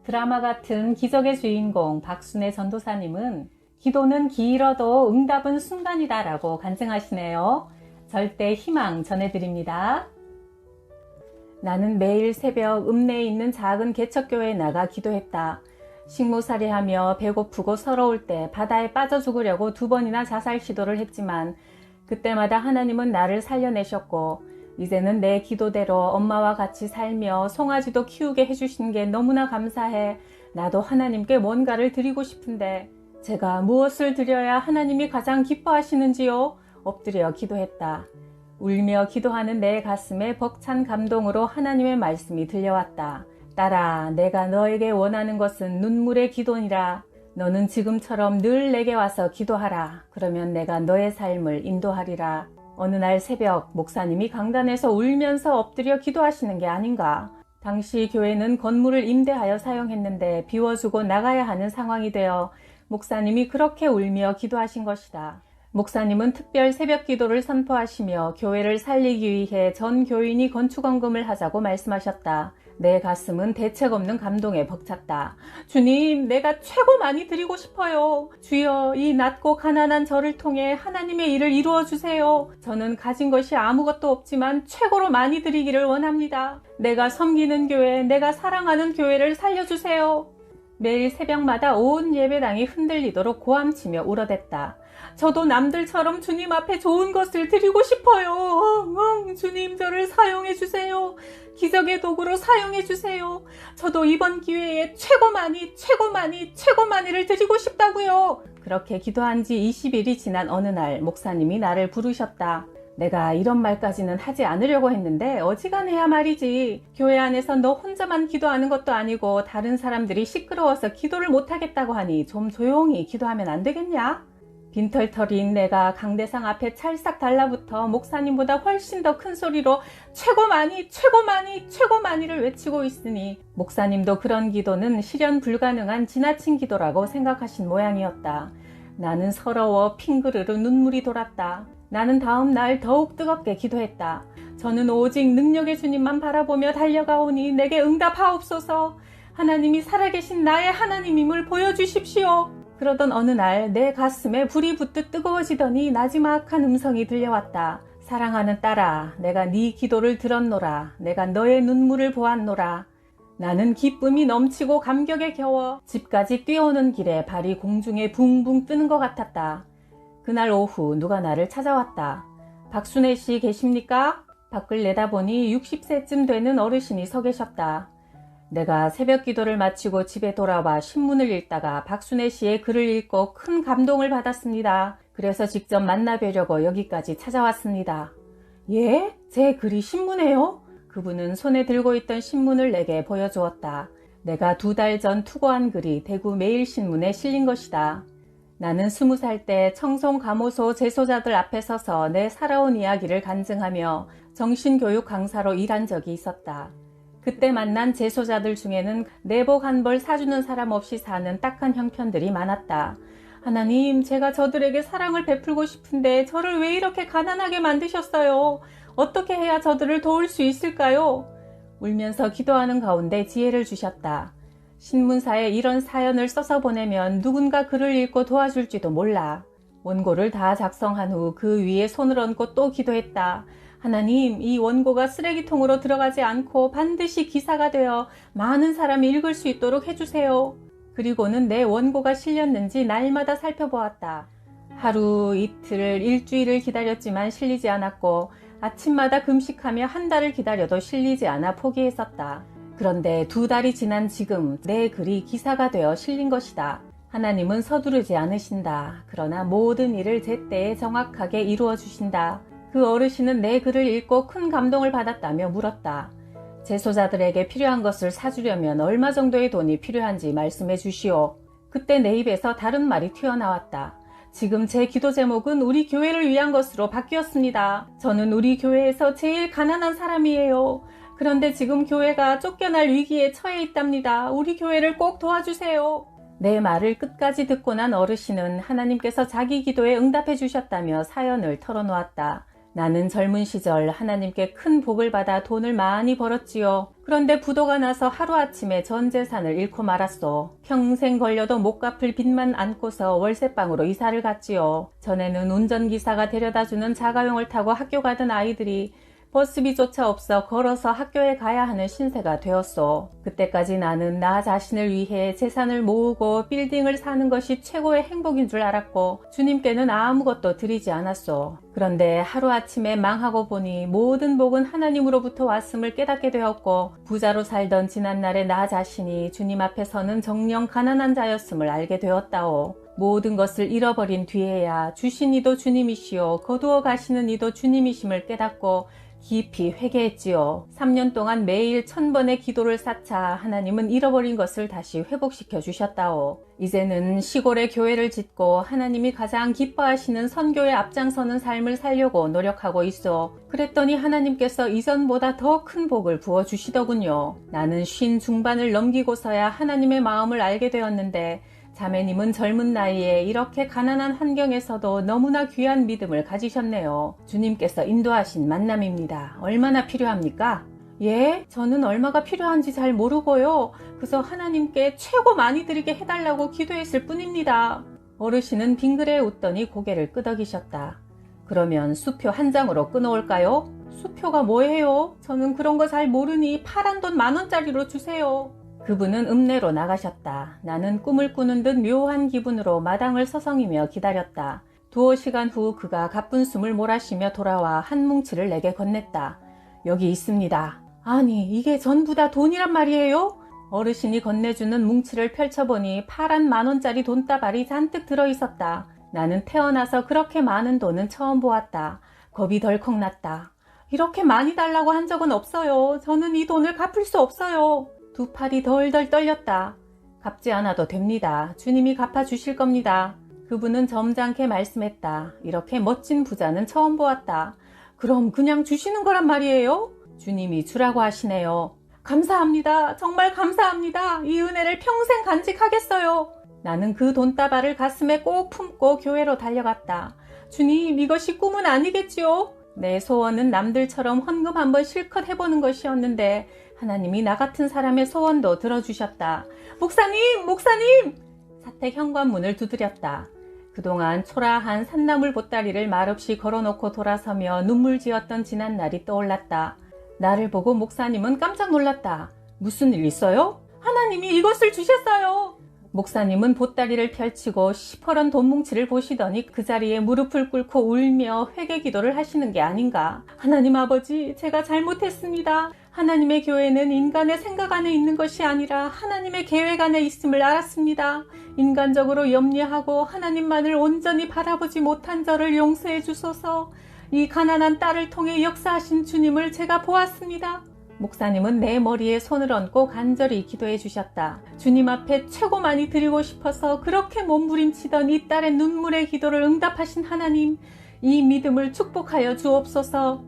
드라마 같은 기적의 주인공 박순애 전도사님은 기도는 길어도 응답은 순간이다 라고 간증하시네요. 절대 희망 전해드립니다. 나는 매일 새벽 읍내에 있는 작은 개척교회에 나가 기도했다. 식모살이하며 배고프고 서러울 때 바다에 빠져 죽으려고 2번이나 자살 시도를 했지만 그때마다 하나님은 나를 살려내셨고 이제는 내 기도대로 엄마와 같이 살며 송아지도 키우게 해주신 게 너무나 감사해. 나도 하나님께 뭔가를 드리고 싶은데 제가 무엇을 드려야 하나님이 가장 기뻐하시는지요? 엎드려 기도했다. 울며 기도하는 내 가슴에 벅찬 감동으로 하나님의 말씀이 들려왔다. 딸아, 내가 너에게 원하는 것은 눈물의 기도니라. 너는 지금처럼 늘 내게 와서 기도하라. 그러면 내가 너의 삶을 인도하리라. 어느 날 새벽 목사님이 강단에서 울면서 엎드려 기도하시는 게 아닌가. 당시 교회는 건물을 임대하여 사용했는데 비워주고 나가야 하는 상황이 되어 목사님이 그렇게 울며 기도하신 것이다. 목사님은 특별 새벽 기도를 선포하시며 교회를 살리기 위해 전 교인이 건축원금을 하자고 말씀하셨다. 내 가슴은 대책 없는 감동에 벅찼다. 주님, 내가 최고 많이 드리고 싶어요. 주여, 이 낮고 가난한 저를 통해 하나님의 일을 이루어 주세요. 저는 가진 것이 아무것도 없지만 최고로 많이 드리기를 원합니다. 내가 섬기는 교회, 내가 사랑하는 교회를 살려주세요. 매일 새벽마다 온 예배당이 흔들리도록 고함치며 울어댔다. 저도 남들처럼 주님 앞에 좋은 것을 드리고 싶어요. 주님, 저를 사용해 주세요. 기적의 도구로 사용해 주세요. 저도 이번 기회에 최고 많이를 드리고 싶다고요. 그렇게 기도한 지 20일이 지난 어느 날 목사님이 나를 부르셨다. 내가 이런 말까지는 하지 않으려고 했는데 어지간해야 말이지. 교회 안에서 너 혼자만 기도하는 것도 아니고 다른 사람들이 시끄러워서 기도를 못하겠다고 하니 좀 조용히 기도하면 안 되겠냐? 빈털터리인 내가 강대상 앞에 찰싹 달라붙어 목사님보다 훨씬 더 큰 소리로 최고 많이를 외치고 있으니 목사님도 그런 기도는 실현 불가능한 지나친 기도라고 생각하신 모양이었다. 나는 서러워 핑그르르 눈물이 돌았다. 나는 다음 날 더욱 뜨겁게 기도했다. 저는 오직 능력의 주님만 바라보며 달려가오니 내게 응답하옵소서. 하나님이 살아계신 나의 하나님임을 보여주십시오. 그러던 어느 날 내 가슴에 불이 붙듯 뜨거워지더니 나지막한 음성이 들려왔다. 사랑하는 딸아, 내가 네 기도를 들었노라. 내가 너의 눈물을 보았노라. 나는 기쁨이 넘치고 감격에 겨워 집까지 뛰어오는 길에 발이 공중에 붕붕 뜨는 것 같았다. 그날 오후 누가 나를 찾아왔다. 박순애 씨 계십니까? 밖을 내다보니 60세쯤 되는 어르신이 서 계셨다. 내가 새벽 기도를 마치고 집에 돌아와 신문을 읽다가 박순애 씨의 글을 읽고 큰 감동을 받았습니다. 그래서 직접 만나뵈려고 여기까지 찾아왔습니다. 예? 제 글이 신문에요? 그분은 손에 들고 있던 신문을 내게 보여주었다. 내가 2달 전 투고한 글이 대구 매일신문에 실린 것이다. 나는 20살 때 청송감호소 재소자들 앞에 서서 내 살아온 이야기를 간증하며 정신교육 강사로 일한 적이 있었다. 그때 만난 재소자들 중에는 내복 한 벌 사주는 사람 없이 사는 딱한 형편들이 많았다. 하나님, 제가 저들에게 사랑을 베풀고 싶은데 저를 왜 이렇게 가난하게 만드셨어요? 어떻게 해야 저들을 도울 수 있을까요? 울면서 기도하는 가운데 지혜를 주셨다. 신문사에 이런 사연을 써서 보내면 누군가 글을 읽고 도와줄지도 몰라. 원고를 다 작성한 후 그 위에 손을 얹고 또 기도했다. 하나님, 이 원고가 쓰레기통으로 들어가지 않고 반드시 기사가 되어 많은 사람이 읽을 수 있도록 해주세요. 그리고는 내 원고가 실렸는지 날마다 살펴보았다. 하루, 이틀, 일주일을 기다렸지만 실리지 않았고 아침마다 금식하며 한 달을 기다려도 실리지 않아 포기했었다. 그런데 2달이 지난 지금 내 글이 기사가 되어 실린 것이다. 하나님은 서두르지 않으신다. 그러나 모든 일을 제때에 정확하게 이루어 주신다. 그 어르신은 내 글을 읽고 큰 감동을 받았다며 물었다. 재소자들에게 필요한 것을 사주려면 얼마 정도의 돈이 필요한지 말씀해 주시오. 그때 내 입에서 다른 말이 튀어나왔다. 지금 제 기도 제목은 우리 교회를 위한 것으로 바뀌었습니다. 저는 우리 교회에서 제일 가난한 사람이에요. 그런데 지금 교회가 쫓겨날 위기에 처해 있답니다. 우리 교회를 꼭 도와주세요. 내 말을 끝까지 듣고 난 어르신은 하나님께서 자기 기도에 응답해 주셨다며 사연을 털어놓았다. 나는 젊은 시절 하나님께 큰 복을 받아 돈을 많이 벌었지요. 그런데 부도가 나서 하루아침에 전 재산을 잃고 말았소. 평생 걸려도 못 갚을 빚만 안고서 월세방으로 이사를 갔지요. 전에는 운전기사가 데려다주는 자가용을 타고 학교 가던 아이들이 버스비조차 없어 걸어서 학교에 가야 하는 신세가 되었소. 그때까지 나는 나 자신을 위해 재산을 모으고 빌딩을 사는 것이 최고의 행복인 줄 알았고 주님께는 아무것도 드리지 않았소. 그런데 하루아침에 망하고 보니 모든 복은 하나님으로부터 왔음을 깨닫게 되었고 부자로 살던 지난날의 나 자신이 주님 앞에서는 정녕 가난한 자였음을 알게 되었다오. 모든 것을 잃어버린 뒤에야 주신 이도 주님이시오 거두어 가시는 이도 주님이심을 깨닫고 깊이 회개했지요. 3년 동안 매일 1000번의 기도를 쌓자 하나님은 잃어버린 것을 다시 회복시켜 주셨다오. 이제는 시골에 교회를 짓고 하나님이 가장 기뻐하시는 선교에 앞장서는 삶을 살려고 노력하고 있어. 그랬더니 하나님께서 이전보다 더 큰 복을 부어주시더군요. 나는 50 중반을 넘기고서야 하나님의 마음을 알게 되었는데 자매님은 젊은 나이에 이렇게 가난한 환경에서도 너무나 귀한 믿음을 가지셨네요. 주님께서 인도하신 만남입니다. 얼마나 필요합니까? 예, 저는 얼마가 필요한지 잘 모르고요. 그저 하나님께 최고 많이 드리게 해달라고 기도했을 뿐입니다. 어르신은 빙그레 웃더니 고개를 끄덕이셨다. 그러면 수표 한 장으로 끊어올까요? 수표가 뭐예요? 저는 그런 거 잘 모르니 파란 돈 10,000원짜리로 주세요. 그분은 읍내로 나가셨다. 나는 꿈을 꾸는 듯 묘한 기분으로 마당을 서성이며 기다렸다. 2~5시간 후 그가 가쁜 숨을 몰아쉬며 돌아와 한 뭉치를 내게 건넸다. 여기 있습니다. 아니, 이게 전부 다 돈이란 말이에요? 어르신이 건네주는 뭉치를 펼쳐보니 파란 10,000원짜리 돈다발이 잔뜩 들어있었다. 나는 태어나서 그렇게 많은 돈은 처음 보았다. 겁이 덜컥 났다. 이렇게 많이 달라고 한 적은 없어요. 저는 이 돈을 갚을 수 없어요. 두 팔이 덜덜 떨렸다. 갚지 않아도 됩니다. 주님이 갚아주실 겁니다. 그분은 점잖게 말씀했다. 이렇게 멋진 부자는 처음 보았다. 그럼 그냥 주시는 거란 말이에요? 주님이 주라고 하시네요. 감사합니다. 정말 감사합니다. 이 은혜를 평생 간직하겠어요. 나는 그 돈다발을 가슴에 꼭 품고 교회로 달려갔다. 주님, 이것이 꿈은 아니겠지요? 내 소원은 남들처럼 헌금 한번 실컷 해보는 것이었는데 하나님이 나 같은 사람의 소원도 들어주셨다. 목사님! 목사님! 사택 현관문을 두드렸다. 그동안 초라한 산나물 보따리를 말없이 걸어놓고 돌아서며 눈물 지었던 지난 날이 떠올랐다. 나를 보고 목사님은 깜짝 놀랐다. 무슨 일 있어요? 하나님이 이것을 주셨어요. 목사님은 보따리를 펼치고 시퍼런 돈뭉치를 보시더니 그 자리에 무릎을 꿇고 울며 회개 기도를 하시는 게 아닌가. 하나님 아버지, 제가 잘못했습니다. 하나님의 교회는 인간의 생각 안에 있는 것이 아니라 하나님의 계획 안에 있음을 알았습니다. 인간적으로 염려하고 하나님만을 온전히 바라보지 못한 저를 용서해 주소서. 이 가난한 딸을 통해 역사하신 주님을 제가 보았습니다. 목사님은 내 머리에 손을 얹고 간절히 기도해 주셨다. 주님 앞에 최고 많이 드리고 싶어서 그렇게 몸부림치던 이 딸의 눈물의 기도를 응답하신 하나님, 이 믿음을 축복하여 주옵소서.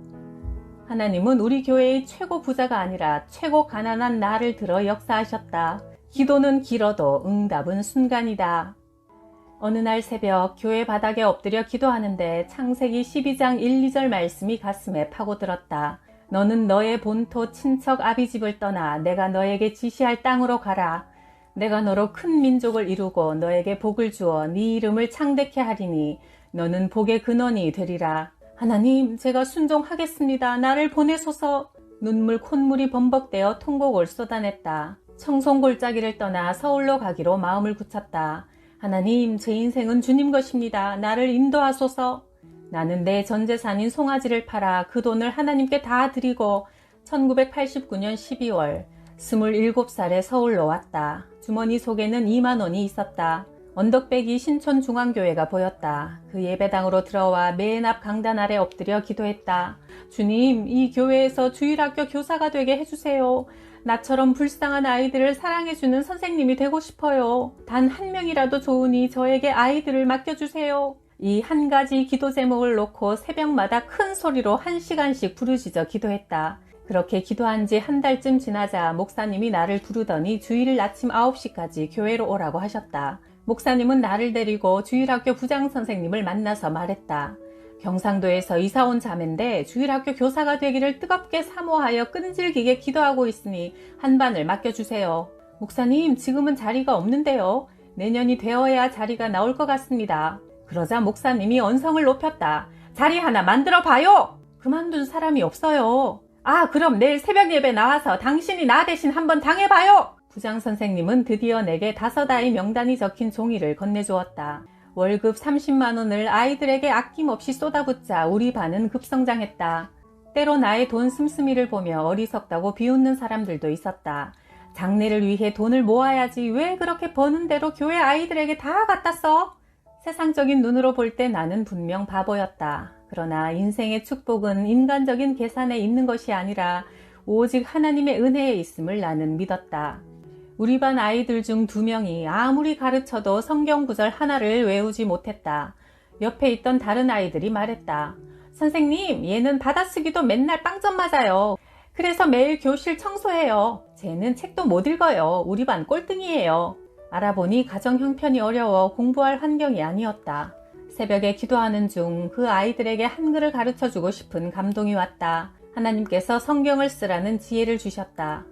하나님은 우리 교회의 최고 부자가 아니라 최고 가난한 나를 들어 역사하셨다. 기도는 길어도 응답은 순간이다. 어느 날 새벽 교회 바닥에 엎드려 기도하는데 창세기 12장 1, 2절 말씀이 가슴에 파고들었다. 너는 너의 본토 친척 아비집을 떠나 내가 너에게 지시할 땅으로 가라. 내가 너로 큰 민족을 이루고 너에게 복을 주어 네 이름을 창대케 하리니 너는 복의 근원이 되리라. 하나님, 제가 순종하겠습니다. 나를 보내소서. 눈물 콧물이 범벅되어 통곡을 쏟아냈다. 청송골짜기를 떠나 서울로 가기로 마음을 굳혔다. 하나님, 제 인생은 주님 것입니다. 나를 인도하소서. 나는 내 전 재산인 송아지를 팔아 그 돈을 하나님께 다 드리고 1989년 12월 27살에 서울로 왔다. 주머니 속에는 2만 원이 있었다. 언덕배기 신촌중앙교회가 보였다. 그 예배당으로 들어와 맨 앞 강단 아래 엎드려 기도했다. 주님, 이 교회에서 주일학교 교사가 되게 해주세요. 나처럼 불쌍한 아이들을 사랑해주는 선생님이 되고 싶어요. 단 한 명이라도 좋으니 저에게 아이들을 맡겨주세요. 이 한 가지 기도 제목을 놓고 새벽마다 큰 소리로 1시간씩 부르짖어 기도했다. 그렇게 기도한 지 한 달쯤 지나자 목사님이 나를 부르더니 주일 아침 9시까지 교회로 오라고 하셨다. 목사님은 나를 데리고 주일학교 부장선생님을 만나서 말했다. 경상도에서 이사 온 자매인데 주일학교 교사가 되기를 뜨겁게 사모하여 끈질기게 기도하고 있으니 한반을 맡겨주세요. 목사님, 지금은 자리가 없는데요. 내년이 되어야 자리가 나올 것 같습니다. 그러자 목사님이 언성을 높였다. 자리 하나 만들어 봐요. 그만둔 사람이 없어요. 아, 그럼 내일 새벽 예배 나와서 당신이 나 대신 한번 당해봐요. 부장 선생님은 드디어 내게 5아이 명단이 적힌 종이를 건네주었다. 월급 30만 원을 아이들에게 아낌없이 쏟아붓자 우리 반은 급성장했다. 때로 나의 돈 씀씀이를 보며 어리석다고 비웃는 사람들도 있었다. 장래를 위해 돈을 모아야지 왜 그렇게 버는 대로 교회 아이들에게 다 갖다 써? 세상적인 눈으로 볼 때 나는 분명 바보였다. 그러나 인생의 축복은 인간적인 계산에 있는 것이 아니라 오직 하나님의 은혜에 있음을 나는 믿었다. 우리 반 아이들 중 2명이 아무리 가르쳐도 성경 구절 하나를 외우지 못했다. 옆에 있던 다른 아이들이 말했다. 선생님, 얘는 받아쓰기도 맨날 빵점 맞아요. 그래서 매일 교실 청소해요. 쟤는 책도 못 읽어요. 우리 반 꼴등이에요. 알아보니 가정 형편이 어려워 공부할 환경이 아니었다. 새벽에 기도하는 중 그 아이들에게 한글을 가르쳐주고 싶은 감동이 왔다. 하나님께서 성경을 쓰라는 지혜를 주셨다.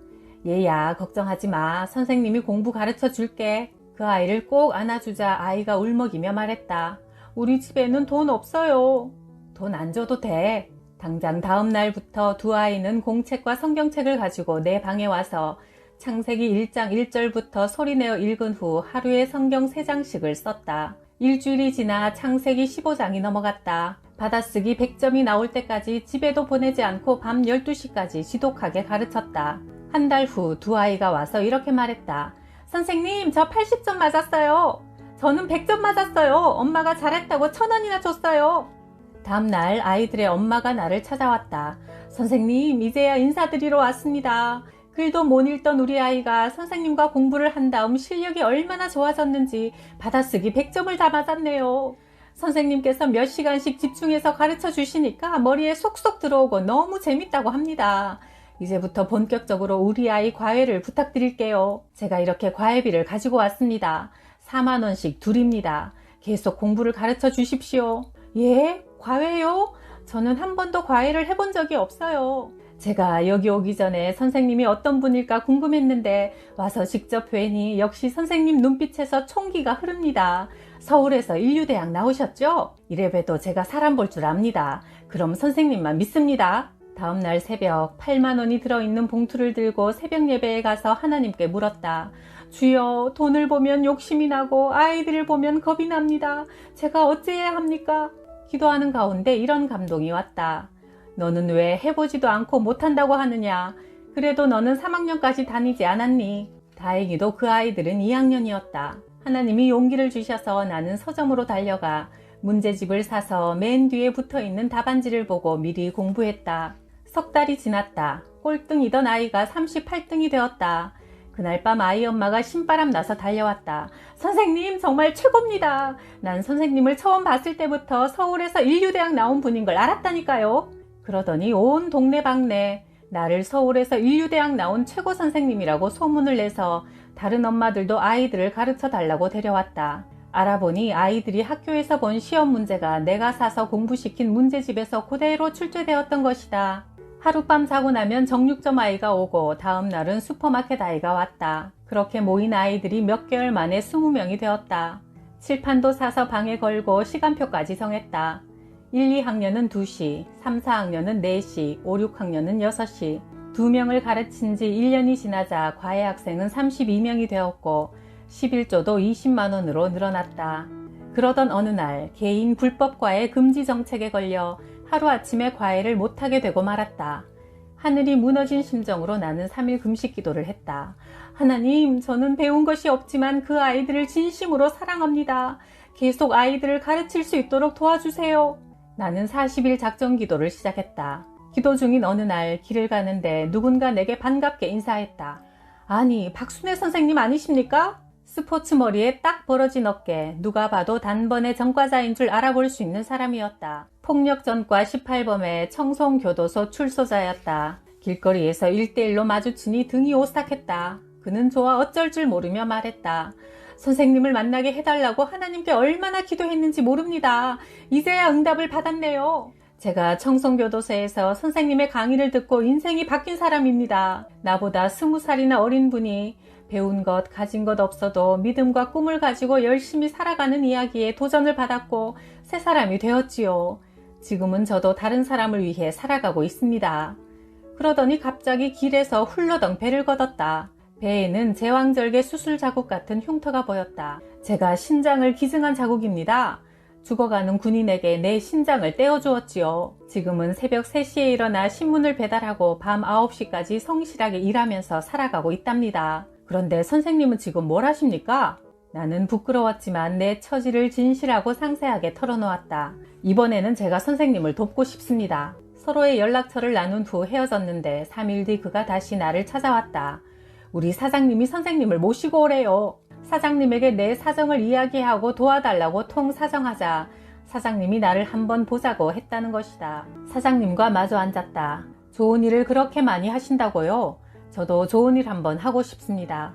얘야, 걱정하지 마. 선생님이 공부 가르쳐 줄게. 그 아이를 꼭 안아주자 아이가 울먹이며 말했다. 우리 집에는 돈 없어요. 돈 안 줘도 돼. 당장 다음 날부터 2 아이는 공책과 성경책을 가지고 내 방에 와서 창세기 1장 1절부터 소리내어 읽은 후 하루에 성경 3장씩을 썼다. 일주일이 지나 창세기 15장이 넘어갔다. 받아쓰기 100점이 나올 때까지 집에도 보내지 않고 밤 12시까지 지독하게 가르쳤다. 한 달 후 2 아이가 와서 이렇게 말했다. 선생님, 저 80점 맞았어요. 저는 100점 맞았어요. 엄마가 잘했다고 1000원이나 줬어요. 다음 날 아이들의 엄마가 나를 찾아왔다. 선생님, 이제야 인사드리러 왔습니다. 글도 못 읽던 우리 아이가 선생님과 공부를 한 다음 실력이 얼마나 좋아졌는지 받아쓰기 100점을 다 맞았네요. 선생님께서 몇 시간씩 집중해서 가르쳐 주시니까 머리에 쏙쏙 들어오고 너무 재밌다고 합니다. 이제부터 본격적으로 우리 아이 과외를 부탁드릴게요. 제가 이렇게 과외비를 가지고 왔습니다. 4만 원씩 둘입니다. 계속 공부를 가르쳐 주십시오. 예? 과외요? 저는 한 번도 과외를 해본 적이 없어요. 제가 여기 오기 전에 선생님이 어떤 분일까 궁금했는데 와서 직접 뵈니 역시 선생님 눈빛에서 총기가 흐릅니다. 서울에서 인류대학 나오셨죠? 이래 봬도 제가 사람 볼 줄 압니다. 그럼 선생님만 믿습니다. 다음날 새벽 8만 원이 들어있는 봉투를 들고 새벽 예배에 가서 하나님께 물었다. 주여, 돈을 보면 욕심이 나고 아이들을 보면 겁이 납니다. 제가 어찌해야 합니까? 기도하는 가운데 이런 감동이 왔다. 너는 왜 해보지도 않고 못한다고 하느냐? 그래도 너는 3학년까지 다니지 않았니? 다행히도 그 아이들은 2학년이었다. 하나님이 용기를 주셔서 나는 서점으로 달려가 문제집을 사서 맨 뒤에 붙어있는 답안지를 보고 미리 공부했다. 석 달이 지났다. 꼴등이던 아이가 38등이 되었다. 그날 밤 아이 엄마가 신바람 나서 달려왔다. 선생님, 정말 최고입니다. 난 선생님을 처음 봤을 때부터 서울에서 인류대학 나온 분인 걸 알았다니까요. 그러더니 온 동네방네 나를 서울에서 인류대학 나온 최고 선생님이라고 소문을 내서 다른 엄마들도 아이들을 가르쳐 달라고 데려왔다. 알아보니 아이들이 학교에서 본 시험 문제가 내가 사서 공부시킨 문제집에서 그대로 출제되었던 것이다. 하룻밤 자고 나면 정육점 아이가 오고 다음 날은 슈퍼마켓 아이가 왔다. 그렇게 모인 아이들이 몇 개월 만에 20명이 되었다. 칠판도 사서 방에 걸고 시간표까지 정했다. 1, 2학년은 2시, 3, 4학년은 4시, 5, 6학년은 6시. 2명을 가르친 지 1년이 지나자 과외 학생은 32명이 되었고 11조도 20만 원으로 늘어났다. 그러던 어느 날 개인 불법 과외 금지 정책에 걸려 하루아침에 과외를 못하게 되고 말았다. 하늘이 무너진 심정으로 나는 3일 금식 기도를 했다. 하나님, 저는 배운 것이 없지만 그 아이들을 진심으로 사랑합니다. 계속 아이들을 가르칠 수 있도록 도와주세요. 나는 40일 작정 기도를 시작했다. 기도 중인 어느 날 길을 가는데 누군가 내게 반갑게 인사했다. 아니, 박순애 선생님 아니십니까? 스포츠 머리에 딱 벌어진 어깨, 누가 봐도 단번에 전과자인 줄 알아볼 수 있는 사람이었다. 폭력 전과 18범의 청송교도소 출소자였다. 길거리에서 1대1로 마주치니 등이 오싹했다. 그는 좋아 어쩔 줄 모르며 말했다. 선생님을 만나게 해달라고 하나님께 얼마나 기도했는지 모릅니다. 이제야 응답을 받았네요. 제가 청송교도소에서 선생님의 강의를 듣고 인생이 바뀐 사람입니다. 나보다 20살이나 어린 분이 배운 것, 가진 것 없어도 믿음과 꿈을 가지고 열심히 살아가는 이야기에 도전을 받았고 새 사람이 되었지요. 지금은 저도 다른 사람을 위해 살아가고 있습니다. 그러더니 갑자기 길에서 훌러덩 배를 걷었다. 배에는 제왕절개 수술 자국 같은 흉터가 보였다. 제가 신장을 기증한 자국입니다. 죽어가는 군인에게 내 신장을 떼어주었지요. 지금은 새벽 3시에 일어나 신문을 배달하고 밤 9시까지 성실하게 일하면서 살아가고 있답니다. 그런데 선생님은 지금 뭘 하십니까? 나는 부끄러웠지만 내 처지를 진실하고 상세하게 털어놓았다. 이번에는 제가 선생님을 돕고 싶습니다. 서로의 연락처를 나눈 후 헤어졌는데 3일 뒤 그가 다시 나를 찾아왔다. 우리 사장님이 선생님을 모시고 오래요. 사장님에게 내 사정을 이야기하고 도와달라고 통사정하자 사장님이 나를 한번 보자고 했다는 것이다. 사장님과 마주 앉았다. 좋은 일을 그렇게 많이 하신다고요? 저도 좋은 일 한번 하고 싶습니다.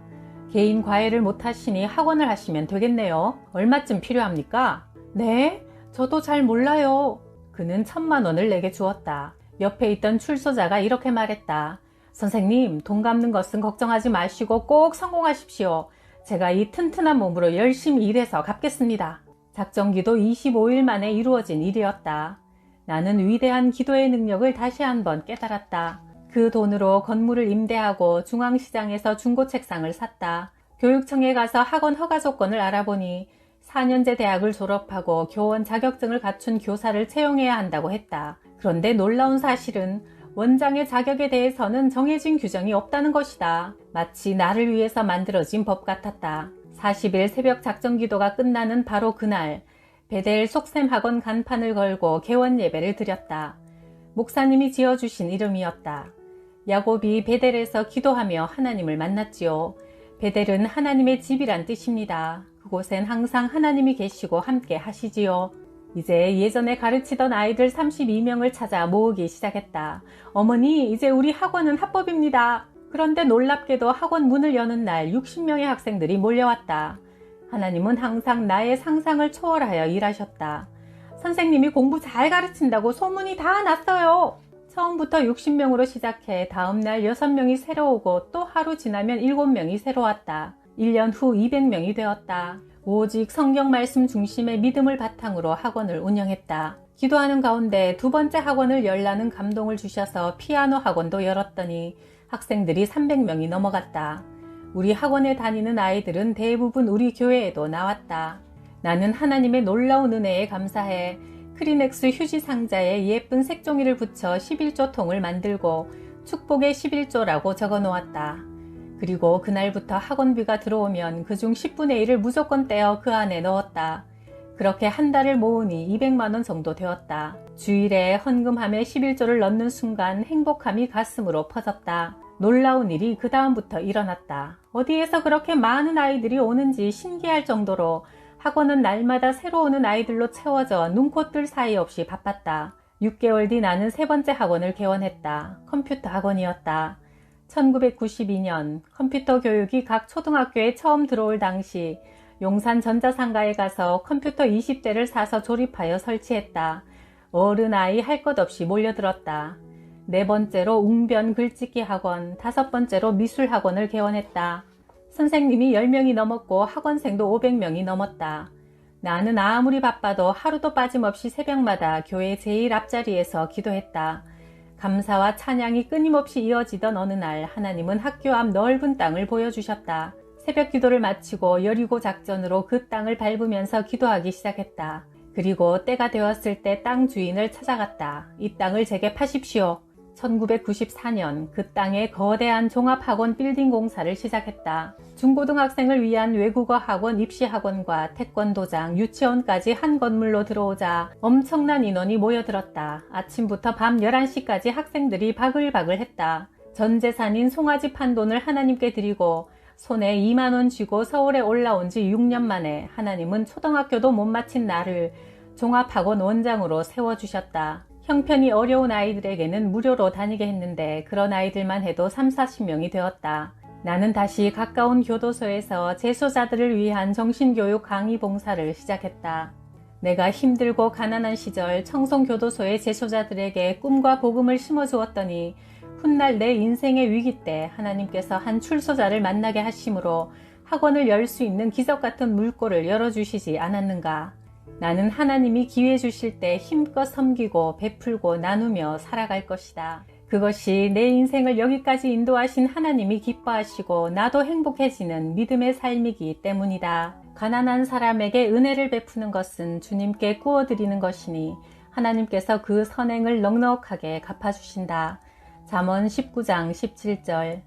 개인 과외를 못하시니 학원을 하시면 되겠네요. 얼마쯤 필요합니까? 네? 저도 잘 몰라요. 그는 1,000만 원을 내게 주었다. 옆에 있던 출소자가 이렇게 말했다. 선생님, 돈 갚는 것은 걱정하지 마시고 꼭 성공하십시오. 제가 이 튼튼한 몸으로 열심히 일해서 갚겠습니다. 작정기도 25일 만에 이루어진 일이었다. 나는 위대한 기도의 능력을 다시 한번 깨달았다. 그 돈으로 건물을 임대하고 중앙시장에서 중고책상을 샀다. 교육청에 가서 학원 허가 조건을 알아보니 4년제 대학을 졸업하고 교원 자격증을 갖춘 교사를 채용해야 한다고 했다. 그런데 놀라운 사실은 원장의 자격에 대해서는 정해진 규정이 없다는 것이다. 마치 나를 위해서 만들어진 법 같았다. 40일 새벽 작정기도가 끝나는 바로 그날 베델 속셈학원 간판을 걸고 개원 예배를 드렸다. 목사님이 지어주신 이름이었다. 야곱이 베델에서 기도하며 하나님을 만났지요. 베델은 하나님의 집이란 뜻입니다. 그곳엔 항상 하나님이 계시고 함께 하시지요. 이제 예전에 가르치던 아이들 32명을 찾아 모으기 시작했다. 어머니, 이제 우리 학원은 합법입니다. 그런데 놀랍게도 학원 문을 여는 날 60명의 학생들이 몰려왔다. 하나님은 항상 나의 상상을 초월하여 일하셨다. 선생님이 공부 잘 가르친다고 소문이 다 났어요. 처음부터 60명으로 시작해 다음날 6명이 새로 오고 또 하루 지나면 7명이 새로 왔다. 1년 후 200명이 되었다. 오직 성경 말씀 중심의 믿음을 바탕으로 학원을 운영했다. 기도하는 가운데 두 번째 학원을 열라는 감동을 주셔서 피아노 학원도 열었더니 학생들이 300명이 넘어갔다. 우리 학원에 다니는 아이들은 대부분 우리 교회에도 나왔다. 나는 하나님의 놀라운 은혜에 감사해 크리넥스 휴지 상자에 예쁜 색종이를 붙여 11조 통을 만들고 축복의 11조라고 적어 놓았다. 그리고 그날부터 학원비가 들어오면 그중 10분의 1을 무조건 떼어 그 안에 넣었다. 그렇게 한 달을 모으니 200만 원 정도 되었다. 주일에 헌금함에 11조를 넣는 순간 행복함이 가슴으로 퍼졌다. 놀라운 일이 그 다음부터 일어났다. 어디에서 그렇게 많은 아이들이 오는지 신기할 정도로 학원은 날마다 새로 오는 아이들로 채워져 눈코뜰 사이 없이 바빴다. 6개월 뒤 나는 세 번째 학원을 개원했다. 컴퓨터 학원이었다. 1992년 컴퓨터 교육이 각 초등학교에 처음 들어올 당시 용산 전자상가에 가서 컴퓨터 20대를 사서 조립하여 설치했다. 어른 아이 할 것 없이 몰려들었다. 네 번째로 웅변 글짓기 학원, 다섯 번째로 미술 학원을 개원했다. 선생님이 10명이 넘었고 학원생도 500명이 넘었다. 나는 아무리 바빠도 하루도 빠짐없이 새벽마다 교회 제일 앞자리에서 기도했다. 감사와 찬양이 끊임없이 이어지던 어느 날 하나님은 학교 앞 넓은 땅을 보여주셨다. 새벽 기도를 마치고 여리고 작전으로 그 땅을 밟으면서 기도하기 시작했다. 그리고 때가 되었을 때 땅 주인을 찾아갔다. 이 땅을 제게 파십시오. 1994년 그 땅에 거대한 종합학원 빌딩 공사를 시작했다. 중고등학생을 위한 외국어 학원, 입시 학원과 태권도장, 유치원까지 한 건물로 들어오자 엄청난 인원이 모여들었다. 아침부터 밤 11시까지 학생들이 바글바글 했다. 전 재산인 송아지 판돈을 하나님께 드리고 손에 2만 원 쥐고 서울에 올라온 지 6년 만에 하나님은 초등학교도 못 마친 나를 종합학원 원장으로 세워주셨다. 형편이 어려운 아이들에게는 무료로 다니게 했는데 그런 아이들만 해도 30, 40명이 되었다. 나는 다시 가까운 교도소에서 재소자들을 위한 정신교육 강의 봉사를 시작했다. 내가 힘들고 가난한 시절 청송교도소의 재소자들에게 꿈과 복음을 심어주었더니 훗날 내 인생의 위기 때 하나님께서 한 출소자를 만나게 하심으로 학원을 열 수 있는 기적 같은 물꼬를 열어주시지 않았는가. 나는 하나님이 기회 주실 때 힘껏 섬기고 베풀고 나누며 살아갈 것이다. 그것이 내 인생을 여기까지 인도하신 하나님이 기뻐하시고 나도 행복해지는 믿음의 삶이기 때문이다. 가난한 사람에게 은혜를 베푸는 것은 주님께 구워드리는 것이니 하나님께서 그 선행을 넉넉하게 갚아주신다. 잠언 19장 17절.